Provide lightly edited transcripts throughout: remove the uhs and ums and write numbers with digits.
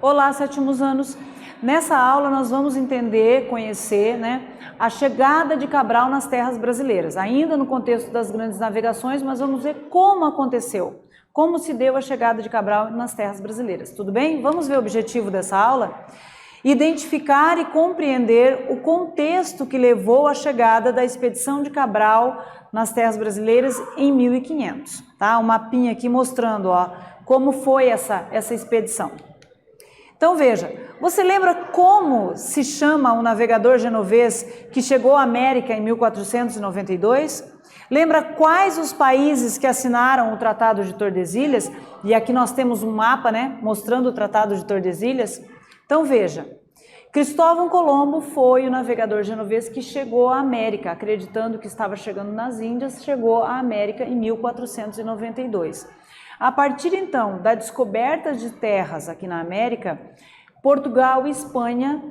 Olá, sétimos anos! Nessa aula nós vamos entender, conhecer, a chegada de Cabral nas terras brasileiras, ainda no contexto das grandes navegações, mas vamos ver como aconteceu, como se deu a chegada de Cabral nas terras brasileiras, tudo bem? Vamos ver o objetivo dessa aula? Identificar e compreender o contexto que levou à chegada da expedição de Cabral nas terras brasileiras em 1500, tá? Um mapinha aqui mostrando, ó, como foi essa expedição. Então veja, você lembra como se chama o navegador genovês que chegou à América em 1492? Lembra quais os países que assinaram o Tratado de Tordesilhas? E aqui nós temos um mapa, mostrando o Tratado de Tordesilhas. Então veja, Cristóvão Colombo foi o navegador genovês que chegou à América, acreditando que estava chegando nas Índias, chegou à América em 1492. A partir então da descoberta de terras aqui na América, Portugal e Espanha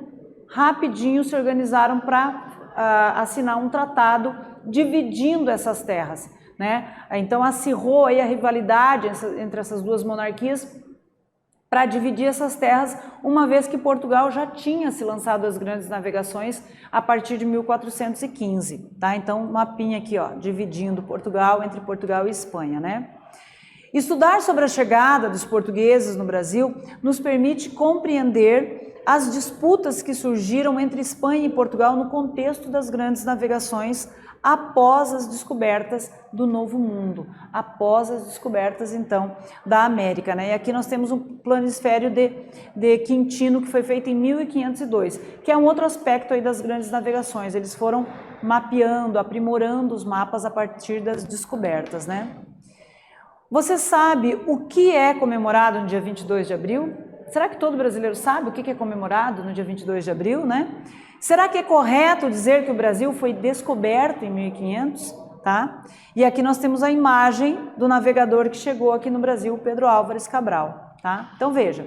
rapidinho se organizaram para assinar um tratado dividindo essas terras, Então acirrou aí a rivalidade entre essas duas monarquias para dividir essas terras, uma vez que Portugal já tinha se lançado às grandes navegações a partir de 1415, tá? Então, mapinha aqui, ó, dividindo Portugal entre Portugal e Espanha, Estudar sobre a chegada dos portugueses no Brasil nos permite compreender as disputas que surgiram entre Espanha e Portugal no contexto das grandes navegações após as descobertas do Novo Mundo, após as descobertas, então, da América, E aqui nós temos um planisfério de Quintino, que foi feito em 1502, que é um outro aspecto aí das grandes navegações. Eles foram mapeando, aprimorando os mapas a partir das descobertas, Você sabe o que é comemorado no dia 22 de abril? Será que todo brasileiro sabe o que é comemorado no dia 22 de abril, Será que é correto dizer que o Brasil foi descoberto em 1500, tá? E aqui nós temos a imagem do navegador que chegou aqui no Brasil, Pedro Álvares Cabral, tá? Então veja,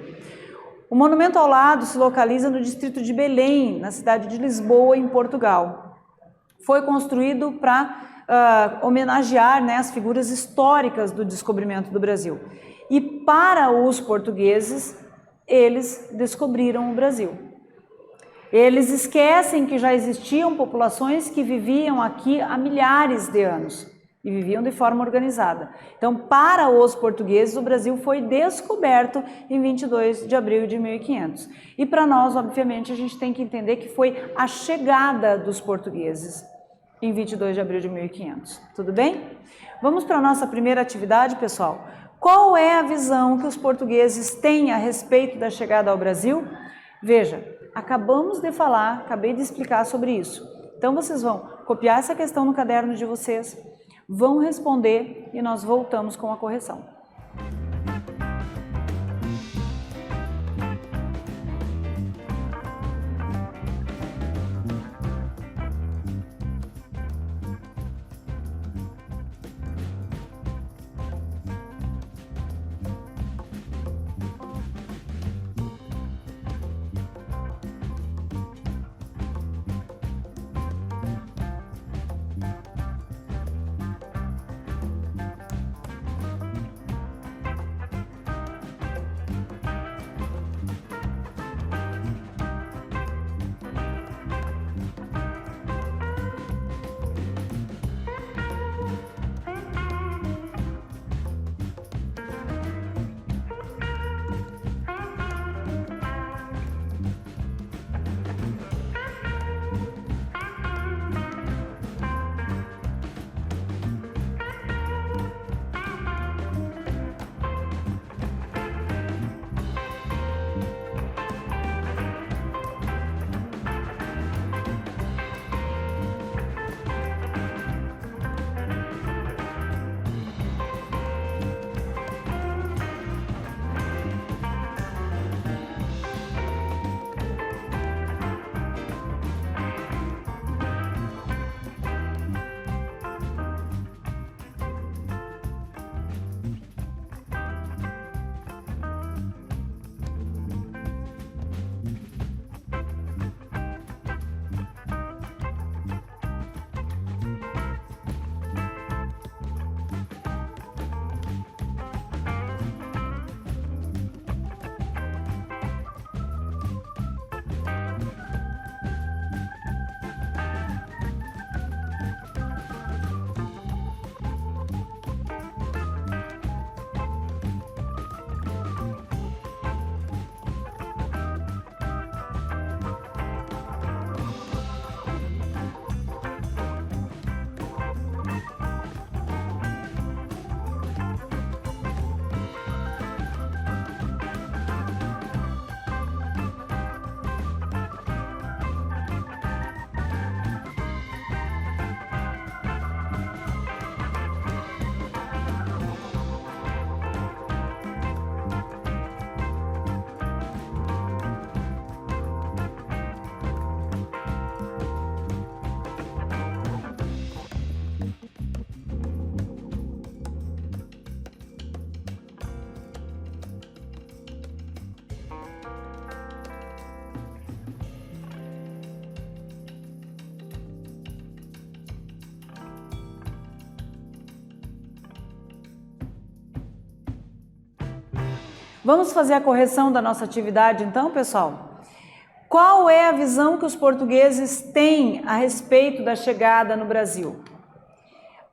o monumento ao lado se localiza no distrito de Belém, na cidade de Lisboa, em Portugal. Foi construído para homenagear as figuras históricas do descobrimento do Brasil. E para os portugueses, eles descobriram o Brasil. Eles esquecem que já existiam populações que viviam aqui há milhares de anos e viviam de forma organizada. Então, para os portugueses, o Brasil foi descoberto em 22 de abril de 1500. E para nós, obviamente, a gente tem que entender que foi a chegada dos portugueses em 22 de abril de 1500. Tudo bem? Vamos para a nossa primeira atividade, pessoal. Qual é a visão que os portugueses têm a respeito da chegada ao Brasil? Veja, acabamos de falar, acabei de explicar sobre isso. Então vocês vão copiar essa questão no caderno de vocês, vão responder e nós voltamos com a correção. Vamos fazer a correção da nossa atividade então, pessoal? Qual é a visão que os portugueses têm a respeito da chegada no Brasil?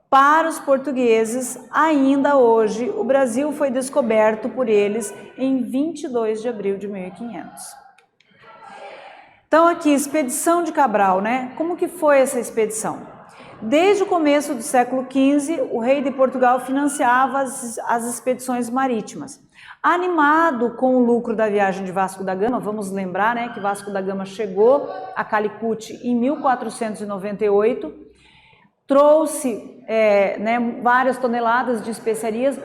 Para os portugueses, ainda hoje, o Brasil foi descoberto por eles em 22 de abril de 1500. Então aqui, expedição de Cabral, né? Como que foi essa expedição? Desde o começo do século XV, o rei de Portugal financiava as expedições marítimas. Animado com o lucro da viagem de Vasco da Gama, vamos lembrar, né, que Vasco da Gama chegou a Calicut em 1498, trouxe várias toneladas de especiarias,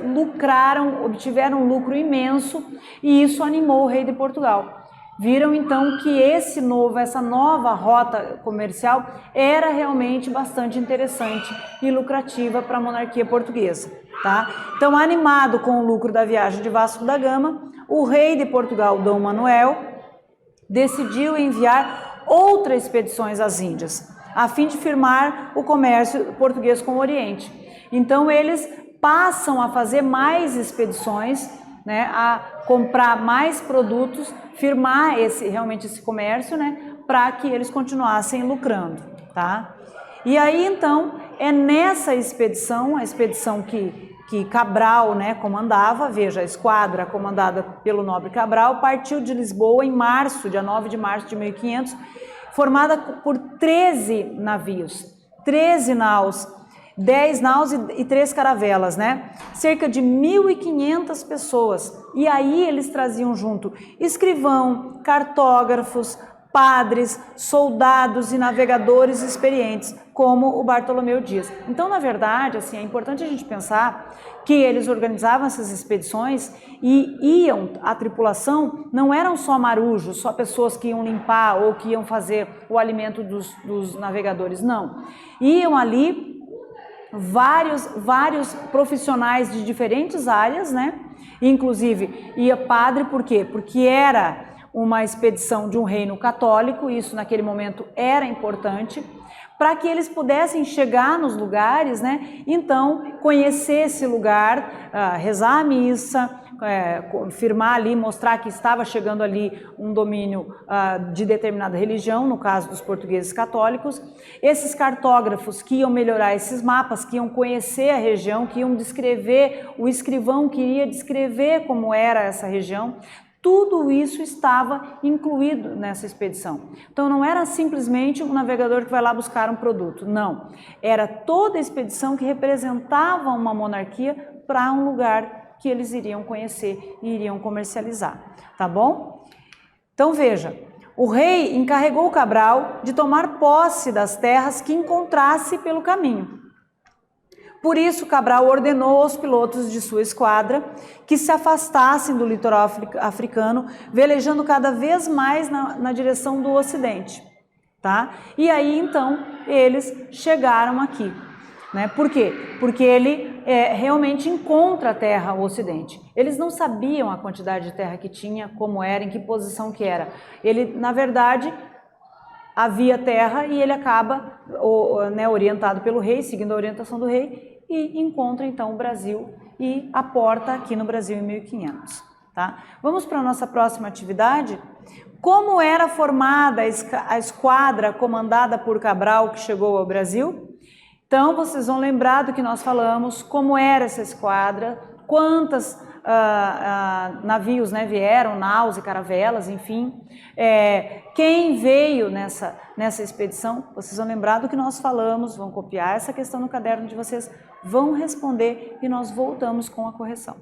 obtiveram um lucro imenso e isso animou o rei de Portugal. Viram então que essa nova rota comercial era realmente bastante interessante e lucrativa para a monarquia portuguesa, tá? Então, animado com o lucro da viagem de Vasco da Gama, o rei de Portugal, Dom Manuel, decidiu enviar outras expedições às Índias, a fim de firmar o comércio português com o Oriente. Então, eles passam a fazer mais expedições, né, a comprar mais produtos, firmar realmente esse comércio, né, para que eles continuassem lucrando, tá? E aí, então, é nessa expedição, a expedição que Cabral, né, comandava, veja, a esquadra comandada pelo nobre Cabral, partiu de Lisboa em março, dia 9 de março de 1500, formada por 13 navios, 13 naus, 10 naus e 3 caravelas, né? Cerca de 1.500 pessoas. E aí eles traziam junto escrivão, cartógrafos, padres, soldados e navegadores experientes, como o Bartolomeu Dias. Então, na verdade, assim, é importante a gente pensar que eles organizavam essas expedições e a tripulação não eram só marujos, só pessoas que iam limpar ou que iam fazer o alimento dos navegadores, não. Iam ali vários profissionais de diferentes áreas, né? Inclusive ia padre, por quê? Porque era uma expedição de um reino católico, isso naquele momento era importante, para que eles pudessem chegar nos lugares, né? Então, conhecer esse lugar, rezar a missa, firmar ali, mostrar que estava chegando ali um domínio de determinada religião, no caso dos portugueses católicos. Esses cartógrafos que iam melhorar esses mapas, que iam conhecer a região, que iam descrever, o escrivão queria descrever como era essa região. Tudo isso estava incluído nessa expedição. Então não era simplesmente um navegador que vai lá buscar um produto, não. Era toda a expedição que representava uma monarquia para um lugar que eles iriam conhecer e iriam comercializar, tá bom? Então veja, o rei encarregou Cabral de tomar posse das terras que encontrasse pelo caminho. Por isso, Cabral ordenou aos pilotos de sua esquadra que se afastassem do litoral africano, velejando cada vez mais na direção do ocidente, tá? E aí, então, eles chegaram aqui, né? Por quê? Porque ele realmente encontra a terra ao ocidente. Eles não sabiam a quantidade de terra que tinha, como era, em que posição que era. Ele, na verdade, havia terra e ele acaba, orientado pelo rei, seguindo a orientação do rei, e encontra então o Brasil e a porta aqui no Brasil em 1500, tá? Vamos para a nossa próxima atividade. Como era formada a esquadra comandada por Cabral que chegou ao Brasil? Então vocês vão lembrar do que nós falamos, como era essa esquadra, quantas navios, né, vieram, naus e caravelas, enfim. Quem veio nessa expedição, vocês vão lembrar do que nós falamos, vão copiar essa questão no caderno de vocês, vão responder e nós voltamos com a correção.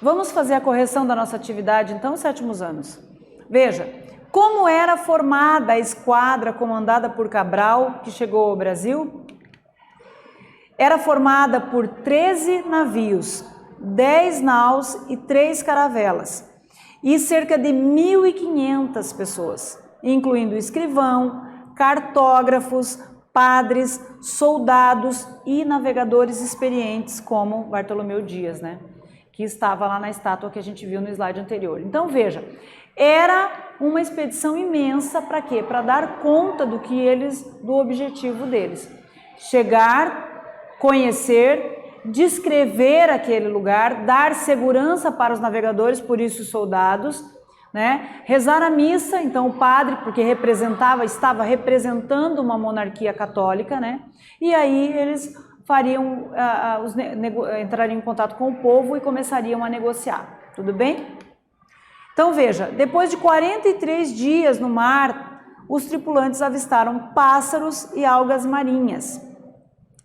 Vamos fazer a correção da nossa atividade, então, sétimos anos. Veja, como era formada a esquadra comandada por Cabral, que chegou ao Brasil? Era formada por 13 navios, 10 naus e 3 caravelas, e cerca de 1.500 pessoas, incluindo escrivão, cartógrafos, padres, soldados e navegadores experientes, como Bartolomeu Dias, né? Que estava lá na estátua que a gente viu no slide anterior. Então, veja, era uma expedição imensa para quê? Para dar conta do objetivo deles. Chegar, conhecer, descrever aquele lugar, dar segurança para os navegadores, por isso os soldados, né? Rezar a missa, então o padre, porque estava representando uma monarquia católica, né? E aí eles entrariam em contato com o povo e começariam a negociar, tudo bem? Então veja, depois de 43 dias no mar, os tripulantes avistaram pássaros e algas marinhas,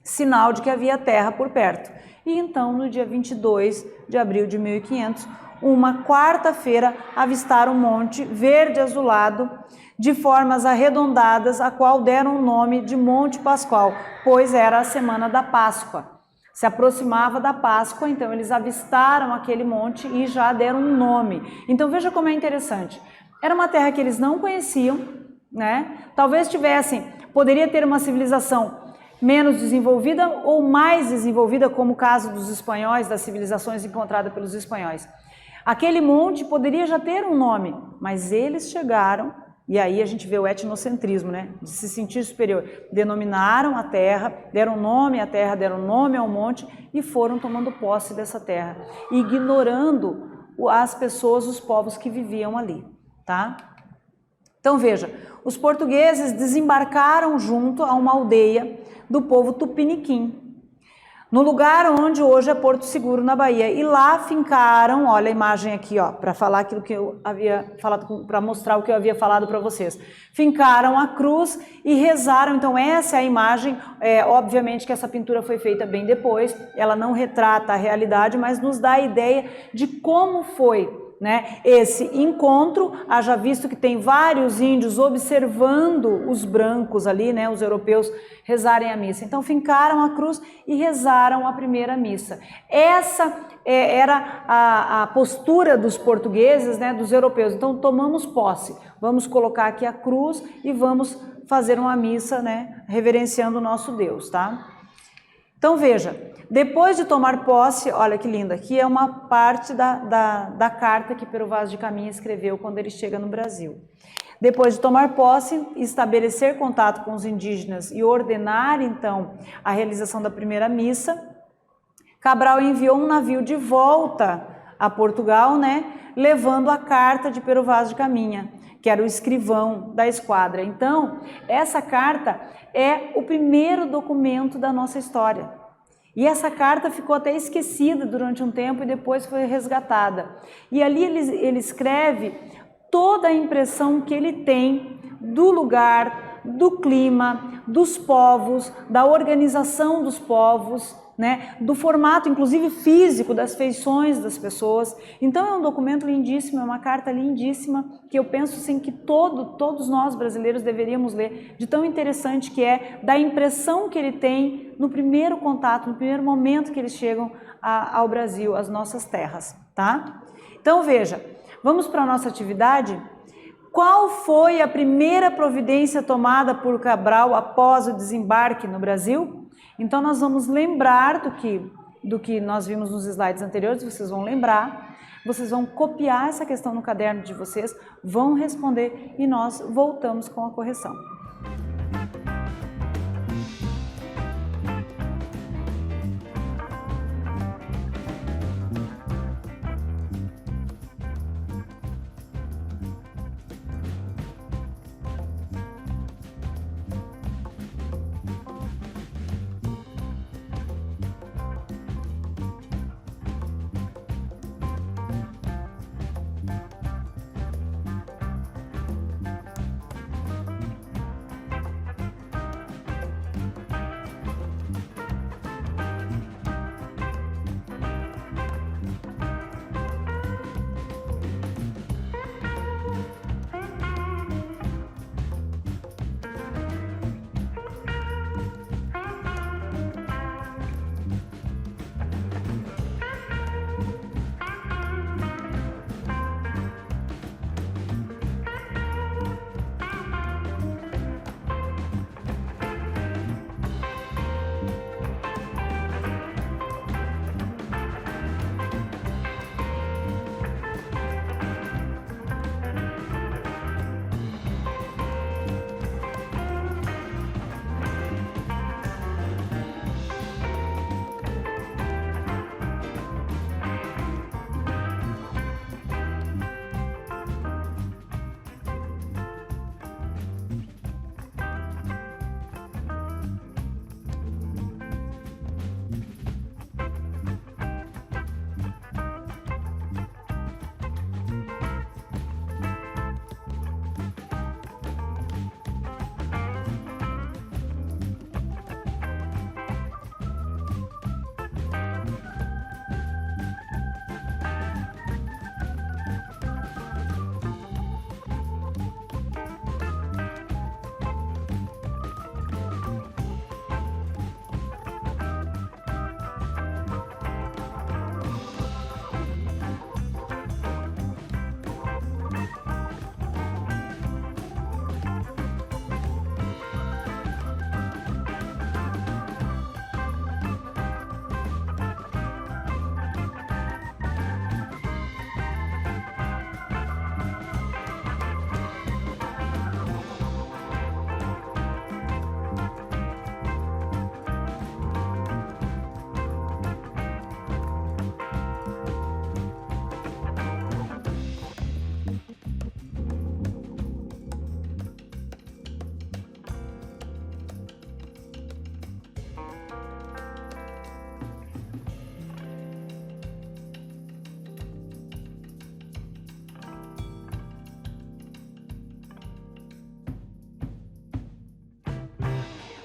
sinal de que havia terra por perto. E então, no dia 22 de abril de 1500, uma quarta-feira, avistaram um monte verde azulado, de formas arredondadas, a qual deram o nome de Monte Pascoal, pois era a semana da Páscoa. Se aproximava da Páscoa, então eles avistaram aquele monte e já deram um nome. Então veja como é interessante. Era uma terra que eles não conheciam, né? Talvez poderia ter uma civilização menos desenvolvida ou mais desenvolvida, como o caso dos espanhóis, das civilizações encontradas pelos espanhóis. Aquele monte poderia já ter um nome, mas eles chegaram, e aí a gente vê o etnocentrismo, né? De se sentir superior. Denominaram a terra, deram nome à terra, deram nome ao monte e foram tomando posse dessa terra, ignorando as pessoas, os povos que viviam ali, tá? Então veja, os portugueses desembarcaram junto a uma aldeia do povo tupiniquim, no lugar onde hoje é Porto Seguro, na Bahia, e lá fincaram, olha a imagem aqui, ó, para falar aquilo que eu havia falado, para mostrar o que eu havia falado para vocês. Fincaram a cruz e rezaram, então essa é a imagem, obviamente que essa pintura foi feita bem depois, ela não retrata a realidade, mas nos dá a ideia de como foi, né, esse encontro, haja visto que tem vários índios observando os brancos ali, né, os europeus rezarem a missa. Então fincaram a cruz e rezaram a primeira missa. Essa era a postura dos portugueses, né, dos europeus. Então tomamos posse, vamos colocar aqui a cruz e vamos fazer uma missa, né, reverenciando o nosso Deus, tá? Então veja, depois de tomar posse, olha que linda, aqui é uma parte da carta que Pero Vaz de Caminha escreveu quando ele chega no Brasil. Depois de tomar posse, estabelecer contato com os indígenas e ordenar então a realização da primeira missa, Cabral enviou um navio de volta a Portugal, né, levando a carta de Pero Vaz de Caminha, que era o escrivão da esquadra. Então, essa carta é o primeiro documento da nossa história. E essa carta ficou até esquecida durante um tempo e depois foi resgatada. E ali ele escreve toda a impressão que ele tem do lugar, do clima, dos povos, da organização dos povos, né, do formato, inclusive físico, das feições das pessoas. Então é um documento lindíssimo, é uma carta lindíssima, que eu penso assim, que todos nós brasileiros deveríamos ler, de tão interessante que é, da impressão que ele tem no primeiro contato, no primeiro momento que eles chegam ao Brasil, às nossas terras, tá? Então veja, vamos para a nossa atividade. Qual foi a primeira providência tomada por Cabral após o desembarque no Brasil? Então nós vamos lembrar do que nós vimos nos slides anteriores, vocês vão lembrar, vocês vão copiar essa questão no caderno de vocês, vão responder e nós voltamos com a correção.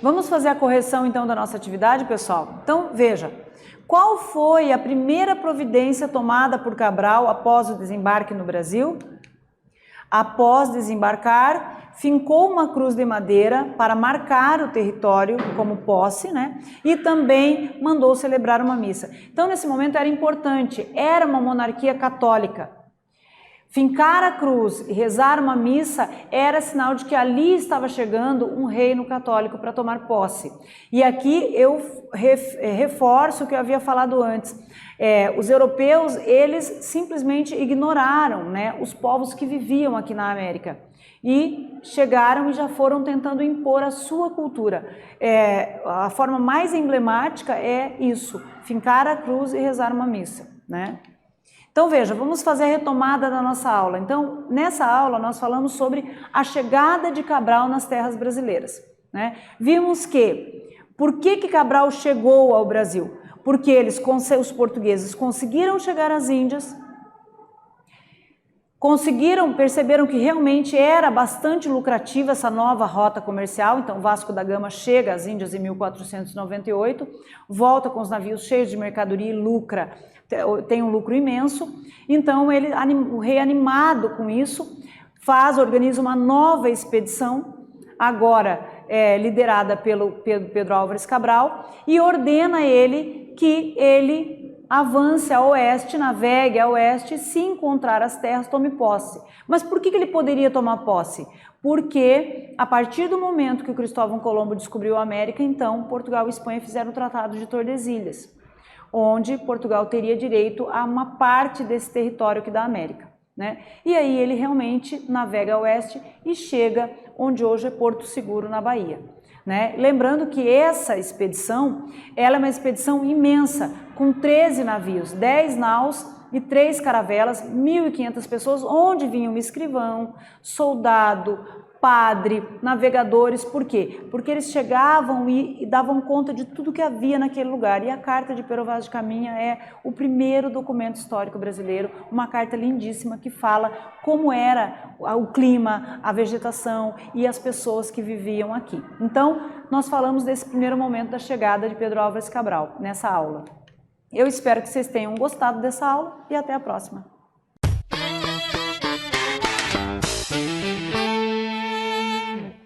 Vamos fazer a correção então da nossa atividade, pessoal? Então, veja, qual foi a primeira providência tomada por Cabral após o desembarque no Brasil? Após desembarcar, fincou uma cruz de madeira para marcar o território como posse, né? E também mandou celebrar uma missa. Então, nesse momento era importante, era uma monarquia católica. Fincar a cruz e rezar uma missa era sinal de que ali estava chegando um reino católico para tomar posse. E aqui eu reforço o que eu havia falado antes. Os europeus, eles simplesmente ignoraram, né, os povos que viviam aqui na América. E chegaram e já foram tentando impor a sua cultura. A forma mais emblemática é isso, fincar a cruz e rezar uma missa, né? Então veja, vamos fazer a retomada da nossa aula. Então, nessa aula nós falamos sobre a chegada de Cabral nas terras brasileiras, né? Vimos que, por que Cabral chegou ao Brasil? Porque os portugueses conseguiram chegar às Índias, perceberam que realmente era bastante lucrativa essa nova rota comercial. Então Vasco da Gama chega às Índias em 1498, volta com os navios cheios de mercadoria e lucra, tem um lucro imenso. Então o rei, animado com isso, organiza uma nova expedição, agora liderada pelo Pedro Álvares Cabral, e ordena que ele avance a oeste, navegue a oeste, se encontrar as terras, tome posse. Mas por que ele poderia tomar posse? Porque a partir do momento que o Cristóvão Colombo descobriu a América, então Portugal e Espanha fizeram o Tratado de Tordesilhas, onde Portugal teria direito a uma parte desse território aqui da América, né? E aí ele realmente navega a oeste e chega onde hoje é Porto Seguro, na Bahia, né? Lembrando que essa expedição, ela é uma expedição imensa, com 13 navios, 10 naus e 3 caravelas, 1.500 pessoas, onde vinham escrivão, soldado, padre, navegadores. Por quê? Porque eles chegavam e davam conta de tudo que havia naquele lugar. E a Carta de Pero Vaz de Caminha é o primeiro documento histórico brasileiro, uma carta lindíssima que fala como era o clima, a vegetação e as pessoas que viviam aqui. Então, nós falamos desse primeiro momento da chegada de Pedro Álvares Cabral nessa aula. Eu espero que vocês tenham gostado dessa aula e até a próxima.